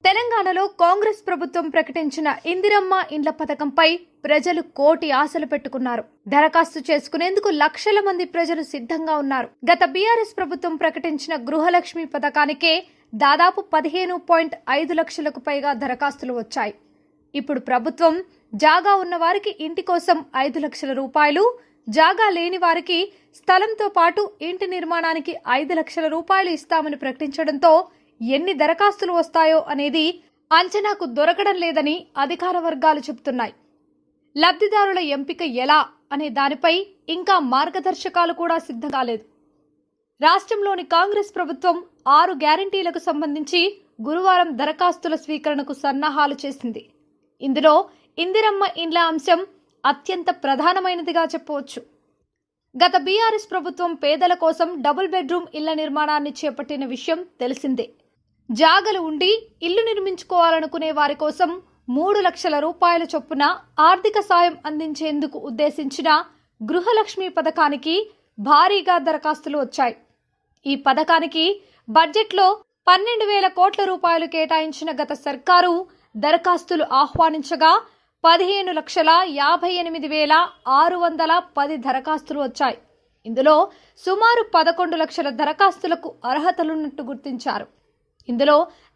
తెలంగాణలో కాంగ్రెస్ ప్రభుత్వం ప్రకటించిన ఇందిరమ్మ ఇండ్ల పథకంపై ప్రజలు కోటి ఆశలు పెట్టుకున్నారు. దరఖాస్తు చేసుకునేందుకు లక్షల మంది ప్రజలు సిద్ధంగా ఉన్నారు. గత బీఆర్ఎస్ ప్రభుత్వం ప్రకటించిన గృహలక్ష్మి పథకానికే దాదాపు 15.5 లక్షలకు పైగా దరఖాస్తులు వచ్చాయి. ఇప్పుడు ప్రభుత్వం జాగా ఉన్న వారికి ఇంటి కోసం 5 లక్షల రూపాయలు, జాగా లేని వారికి స్థలంతో పాటు ఇంటి నిర్మాణానికి 5 లక్షల రూపాయలు ఇస్తామని ప్రకటించడంతో ఎన్ని దరఖాస్తులు వస్తాయో అనేది అంచనాకు దొరకడం లేదని అధికార వర్గాలు చెబుతున్నాయి. లబ్ధిదారుల ఎంపిక ఎలా అనే దానిపై ఇంకా మార్గదర్శకాలు కూడా సిద్ధం కాలేదు. రాష్ట్రంలోని కాంగ్రెస్ ప్రభుత్వం 6 గ్యారంటీలకు సంబంధించి గురువారం దరఖాస్తుల స్వీకరణకు సన్నాహాలు చేసింది. ఇందులో ఇందిరమ్మ ఇండ్ల అంశం అత్యంత ప్రధానమైనదిగా చెప్పవచ్చు. గత బీఆర్ఎస్ ప్రభుత్వం పేదల కోసం డబుల్ బెడ్రూమ్ ఇళ్ల నిర్మాణాన్ని చేపట్టిన విషయం తెలిసిందే. జాగలు ఉండి ఇల్లు నిర్మించుకోవాలనుకునే వారి కోసం 3 లక్షల రూపాయల చొప్పున ఆర్థిక సాయం అందించేందుకు ఉద్దేశించిన గృహలక్ష్మి పథకానికి భారీగా దరఖాస్తులు వచ్చాయి. ఈ పథకానికి బడ్జెట్లో 12,000 కోట్ల రూపాయలు కేటాయించిన గత సర్కారు దరఖాస్తులు ఆహ్వానించగా 15,58,610 దరఖాస్తులు వచ్చాయి. ఇందులో సుమారు 11 లక్షల దరఖాస్తులకు అర్హతలున్నట్టు గుర్తించారు. ఇందులో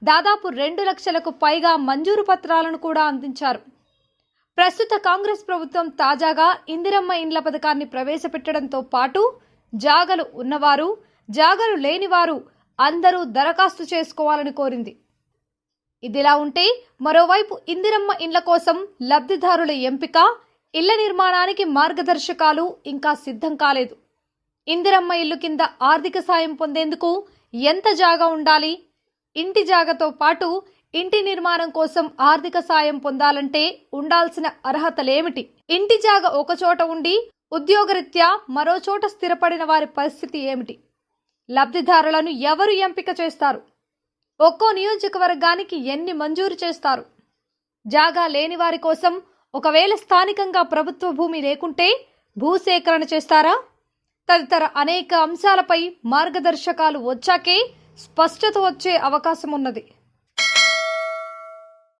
దాదాపు 2 లక్షలకు పైగా మంజూరు పత్రాలను కూడా అందించారు. ప్రస్తుత కాంగ్రెస్ ప్రభుత్వం తాజాగా ఇందిరమ్మ ఇండ్ల పథకాన్ని ప్రవేశపెట్టడంతో పాటు జాగలు ఉన్నవారు, జాగలు లేనివారు అందరూ దరఖాస్తు చేసుకోవాలని కోరింది. ఇదిలా ఉంటే మరోవైపు ఇందిరమ్మ ఇండ్ల కోసం లబ్ధిదారుల ఎంపిక, ఇళ్ల నిర్మాణానికి మార్గదర్శకాలు ఇంకా సిద్ధం కాలేదు. ఇందిరమ్మ ఇల్లు కింద ఆర్థిక సాయం పొందేందుకు ఎంత జాగా ఉండాలి, ఇంటి జాగతో పాటు ఇంటి నిర్మాణం కోసం ఆర్థిక సాయం పొందాలంటే ఉండాల్సిన అర్హతలేమిటి, ఇంటి జాగ ఒక చోట ఉండి ఉద్యోగరీత్యా మరో చోట స్థిరపడిన వారి పరిస్థితి ఏమిటి, లబ్ధిదారులను ఎవరు ఎంపిక చేస్తారు, ఒక్కో నియోజకవర్గానికి ఎన్ని మంజూరు చేస్తారు, జాగా లేని వారి కోసం ఒకవేళ స్థానికంగా ప్రభుత్వ భూమి లేకుంటే భూసేకరణ చేస్తారా? తదితర అనేక అంశాలపై మార్గదర్శకాలు వచ్చాకే స్పష్టత వచ్చే అవకాశం ఉన్నది.